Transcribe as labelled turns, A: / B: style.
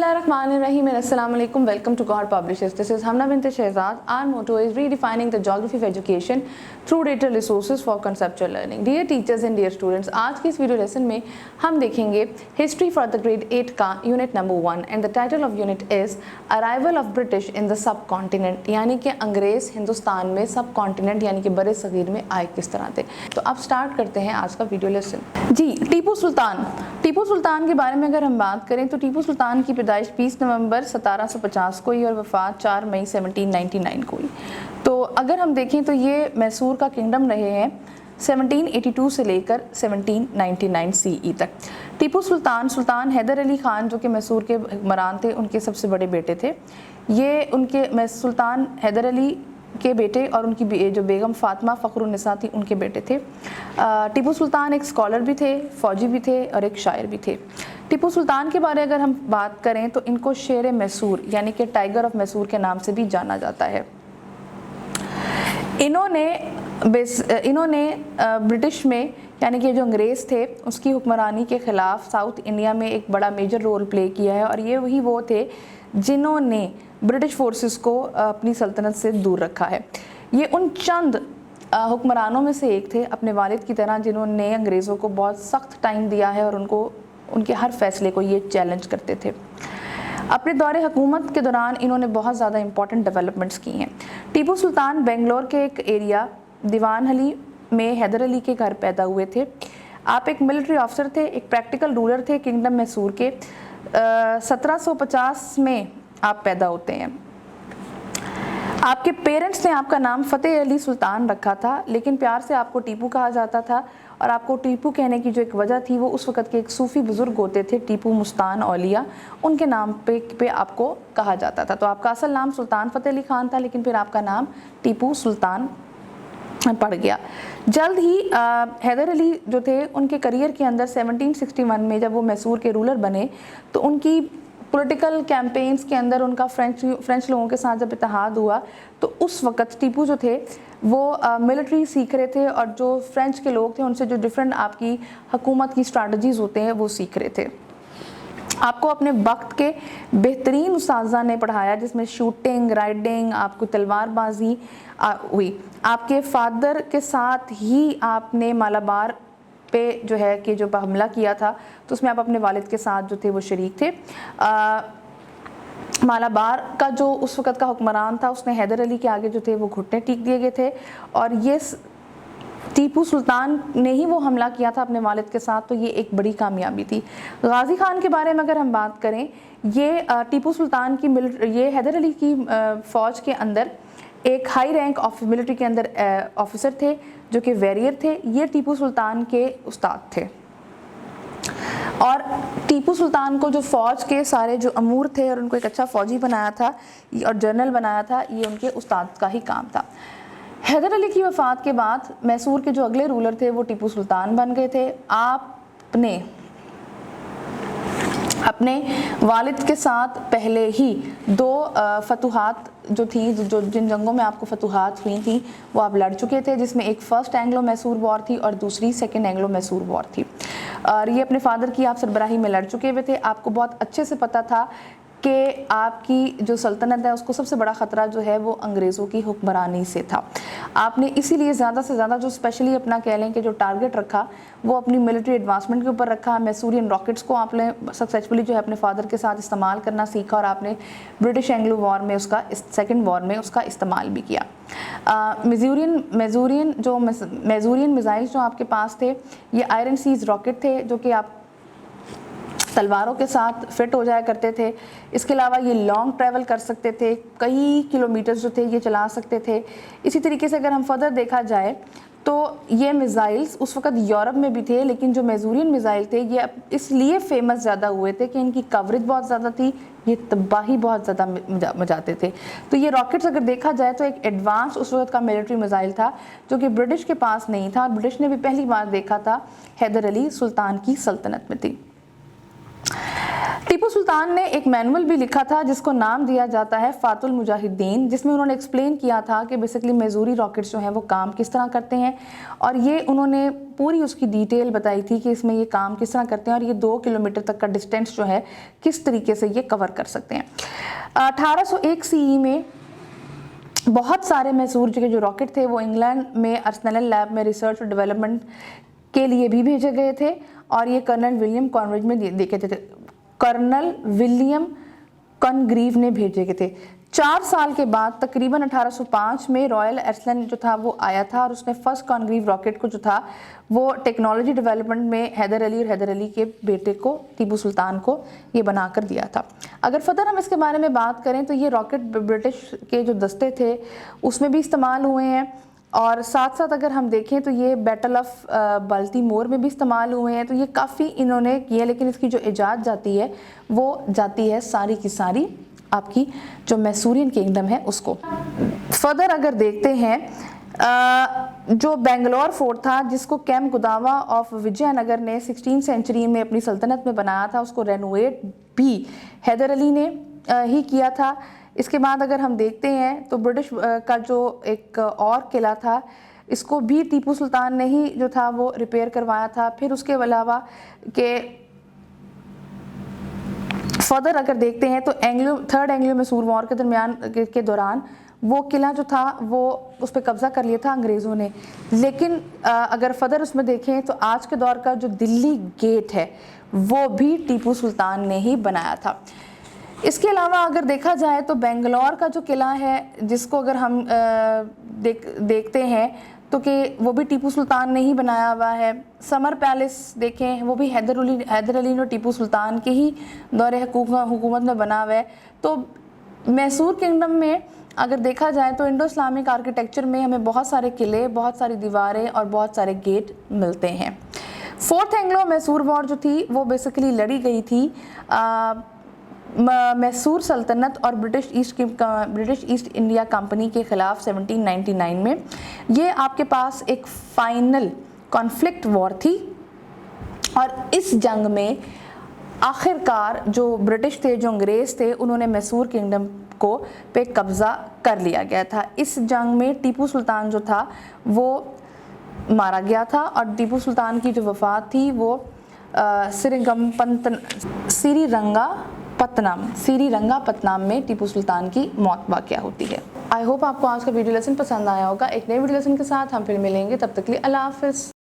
A: Bismillahirrahmanirrahim and Assalamu alaikum. Welcome to God Publishers. This is Hamna bint Shehzad. Our motto is redefining the geography of education through data resources for conceptual learning. Dear teachers and dear students, आज की इस video lesson में हम देखेंगे history for the grade 8 का unit number 1 and the title of unit is arrival of British in the sub continent, यानी कि अंग्रेज हिंदुस्तान में सब कॉन्टिनेंट यानी कि बड़े सगीर में आए किस तरह थे। तो अब स्टार्ट करते हैं आज का वीडियो लेसन। जी, टीपू सुल्तान के बारे में अगर हम बात करें तो टीपू सुल्तान की पैदाइश 20 नवंबर 1750 को हुई और वफात 4 मई 1799 को हुई। तो अगर हम देखें तो ये मैसूर का किंगडम रहे हैं 1782 से लेकर 1799 CE तक। टीपू सुल्तान हैदर अली खान जो कि मैसूर के हुक्मरान थे उनके सबसे बड़े बेटे थे। ये उनके सुल्तान हैदर अली के बेटे और उनकी जो बेगम फातिमा फ़खरुन्निसा थी उनके बेटे थे। टीपू सुल्तान एक स्कॉलर भी थे, फ़ौजी भी थे और एक शायर भी थे। टीपू सुल्तान के बारे अगर हम बात करें तो इनको शेर मैसूर यानी कि टाइगर ऑफ मैसूर के नाम से भी जाना जाता है। इन्होंने ब्रिटिश में यानी कि जो अंग्रेज़ थे उसकी हुक्मरानी के ख़िलाफ़ साउथ इंडिया में एक बड़ा मेजर रोल प्ले किया है और ये वही वो थे जिन्होंने ब्रिटिश फोर्सेस को अपनी सल्तनत से दूर रखा है। ये उन चंद हुक्मरानों में से एक थे अपने वालिद की तरह जिन्होंने अंग्रेज़ों को बहुत सख्त टाइम दिया है और उनके हर फैसले को ये चैलेंज करते थे। अपने दौरे हुकूमत के दौरान इन्होंने बहुत ज़्यादा इंपॉर्टेंट डेवलपमेंट्स की हैं। टीपू सुल्तान बेंगलोर के एक एरिया दीवानहली में हैदर अली के घर पैदा हुए थे। आप एक मिलिट्री ऑफिसर थे, एक प्रैक्टिकल रूलर थे किंगडम मैसूर के। 1750 में आप पैदा होते हैं। आपके पेरेंट्स ने आपका नाम फ़तेह अली सुल्तान रखा था, लेकिन प्यार से आपको टीपू कहा जाता था और आपको टीपू कहने की जो एक वजह थी वो उस वक़्त के एक सूफ़ी बुज़ुर्ग होते थे टीपू मुस्तान औलिया, उनके नाम पे आपको कहा जाता था। तो आपका असल नाम सुल्तान फ़तेह अली ख़ान था, लेकिन फिर आपका नाम टीपू सुल्तान पड़ गया। जल्द ही हैदर अली जो थे उनके करियर के अंदर 1761 में जब वो मैसूर के रूलर बने तो उनकी पॉलिटिकल कैंपेन्स के अंदर उनका फ्रेंच लोगों के साथ जब इत्तेहाद हुआ तो उस वक़्त टीपू जो थे वो मिलिट्री सीख रहे थे और जो फ्रेंच के लोग थे उनसे जो डिफरेंट आपकी हुकूमत की स्ट्रैटेजीज़ होते हैं वो सीख रहे थे। आपको अपने वक्त के बेहतरीन उस्ताज़ा ने पढ़ाया जिसमें शूटिंग, राइडिंग, आपको तलवारबाजी हुई। आपके फादर के साथ ही आपने मालाबार पे जो है कि जो हमला किया था तो उसमें आप अपने वालिद के साथ जो थे वो शरीक थे। मालाबार का जो उस वक़्त का हुक्मरान था उसने हैदर अली के आगे जो थे वो घुटने टीक दिए गए थे और ये टीपू सुल्तान ने ही वो हमला किया था अपने वालिद के साथ, तो ये एक बड़ी कामयाबी थी। गाजी खान के बारे में अगर हम बात करें, ये टीपू सुल्तान की ये हैदर अली की फ़ौज के अंदर एक हाई रैंक ऑफ मिलिट्री के अंदर ऑफिसर थे जो कि वॉरियर थे। ये टीपू सुल्तान के उस्ताद थे और टीपू सुल्तान को जो फ़ौज के सारे जो अमूर थे और उनको एक अच्छा फ़ौजी बनाया था और जनरल बनाया था, ये उनके उस्ताद का ही काम था। हैदर अली की वफ़ात के बाद मैसूर के जो अगले रूलर थे वो टीपू सुल्तान बन गए थे। आपने अपने वालिद के साथ पहले ही 2 फतूहात जो थी जिन जंगों में आपको फतूहात हुई थी वो आप लड़ चुके थे, जिसमें एक फ़र्स्ट एंग्लो मैसूर वॉर थी और दूसरी सेकंड एंग्लो मैसूर वॉर थी। और ये अपने फादर की आप सरबराही में लड़ चुके हुए थे। आपको बहुत अच्छे से पता था कि आपकी जो सल्तनत है उसको सबसे बड़ा ख़तरा जो है वो अंग्रेज़ों की हुक्मरानी से था। आपने इसीलिए ज़्यादा से ज़्यादा जो स्पेशली अपना कह लें कि जो टारगेट रखा वो अपनी मिलिट्री एडवांसमेंट के ऊपर रखा। मैसूरियन रॉकेट्स को आपने सक्सेसफुली जो है अपने फादर के साथ इस्तेमाल करना सीखा और आपने ब्रिटिश एंग्लो वॉर में उसका सेकेंड वॉर में उसका इस्तेमाल भी किया। मेजूरियन मिज़ाइल्स जो आपके पास थे ये आयरन सीज रॉकेट थे जो कि आप तलवारों के साथ फिट हो जाया करते थे। इसके अलावा ये लॉन्ग ट्रैवल कर सकते थे, कई किलोमीटर्स जो थे ये चला सकते थे। इसी तरीके से अगर हम फर्दर देखा जाए तो ये मिज़ाइल्स उस वक़्त यूरोप में भी थे, लेकिन जो मेजूरियन मिज़ाइल थे ये इसलिए फेमस ज़्यादा हुए थे कि इनकी कवरेज बहुत ज़्यादा थी, ये तबाही बहुत ज़्यादा मचाते थे। तो ये रॉकेट्स अगर देखा जाए तो एक एडवांस उस वक़्त का मिलिट्री मिज़ाइल था जो कि ब्रिटिश के पास नहीं था और ब्रिटिश ने भी पहली बार देखा था हैदर अली सुल्तान की सल्तनत में थी। टीपू सुल्तान ने एक मैनुअल भी लिखा था जिसको नाम दिया जाता है फातुल मुजाहिदीन, जिसमें उन्होंने एक्सप्लेन किया था कि बेसिकली मेजूरी रॉकेट्स जो हैं वो काम किस तरह करते हैं, और ये उन्होंने पूरी उसकी डिटेल बताई थी कि इसमें ये काम किस तरह करते हैं और ये 2 किलोमीटर तक का डिस्टेंस जो है किस तरीके से ये कवर कर सकते हैं। 1801 CE में बहुत सारे मैसूर के जो रॉकेट थे वो इंग्लैंड में आर्सेनल लैब में रिसर्च और डेवलपमेंट के लिए भी भेजे गए थे, और ये कर्नल विलियम कॉनग्रीव में देखे थे। कर्नल विलियम कॉनग्रीव ने भेजे गए थे। 4 साल के बाद तकरीबन 1805 में रॉयल एयरसलन जो था वो आया था, और उसने फर्स्ट कॉनग्रीव रॉकेट को जो था वो टेक्नोलॉजी डेवलपमेंट में हैदर अली और हैदर अली के बेटे को, टीपू सुल्तान को ये बना कर दिया था। अगर फर्दर हम इसके बारे में बात करें तो ये रॉकेट ब्रिटिश के जो दस्ते थे उसमें भी इस्तेमाल हुए हैं, और साथ साथ अगर हम देखें तो ये बैटल ऑफ बाल्टीमोर में भी इस्तेमाल हुए हैं। तो ये काफ़ी इन्होंने किया, लेकिन इसकी जो इजाज़त जाती है वो जाती है सारी की सारी आपकी जो मैसूरियन किंगडम है उसको। फर्दर अगर देखते हैं जो बेंगलोर फोर्ट था जिसको कैम गुदावा ऑफ विजयनगर ने 16वीं सेंचुरी में अपनी सल्तनत में बनाया था, उसको रेनोवेट भी हैदर अली ने ही किया था। इसके बाद अगर हम देखते हैं तो ब्रिटिश का जो एक और किला था इसको भी टीपू सुल्तान ने ही जो था वो रिपेयर करवाया था। फिर उसके अलावा के फर्दर अगर देखते हैं तो थर्ड एंग्लो मैसूर वॉर के दरमियान के दौरान वो किला जो था वो उस पर कब्जा कर लिया था अंग्रेज़ों ने। लेकिन अगर फर्दर उसमें देखें तो आज के दौर का जो दिल्ली गेट है वो भी टीपू सुल्तान ने ही बनाया था। इसके अलावा अगर देखा जाए तो बेंगलोर का जो किला है जिसको अगर हम देखते हैं तो कि वो भी टीपू सुल्तान ने ही बनाया हुआ है। समर पैलेस देखें वो भी हैदर अली और टीपू सुल्तान के ही दौरे हुकूमत में बना हुआ है। तो मैसूर किंगडम में अगर देखा जाए तो इंडो इस्लामिक आर्किटेक्चर में हमें बहुत सारे किले, बहुत सारी दीवारें और बहुत सारे गेट मिलते हैं। फोर्थ एंग्लो मैसूर वॉर जो थी वो बेसिकली लड़ी गई थी मैसूर सल्तनत और ब्रिटिश ईस्ट इंडिया कंपनी के ख़िलाफ़ 1799 में। ये आपके पास एक फाइनल कॉन्फ्लिक्ट वॉर थी, और इस जंग में आखिरकार जो ब्रिटिश थे, जो अंग्रेज़ थे, उन्होंने मैसूर किंगडम को पे कब्ज़ा कर लिया गया था। इस जंग में टीपू सुल्तान जो था वो मारा गया था, और टीपू सुल्तान की जो वफ़ात थी वो श्रीरंगापत्तनम में टीपू सुल्तान की मौत वाक़या होती है। आई होप आपको आज का वीडियो लेसन पसंद आया होगा। एक नए वीडियो लेसन के साथ हम फिर मिलेंगे, तब तक के लिए अल्लाह हाफ़िज़।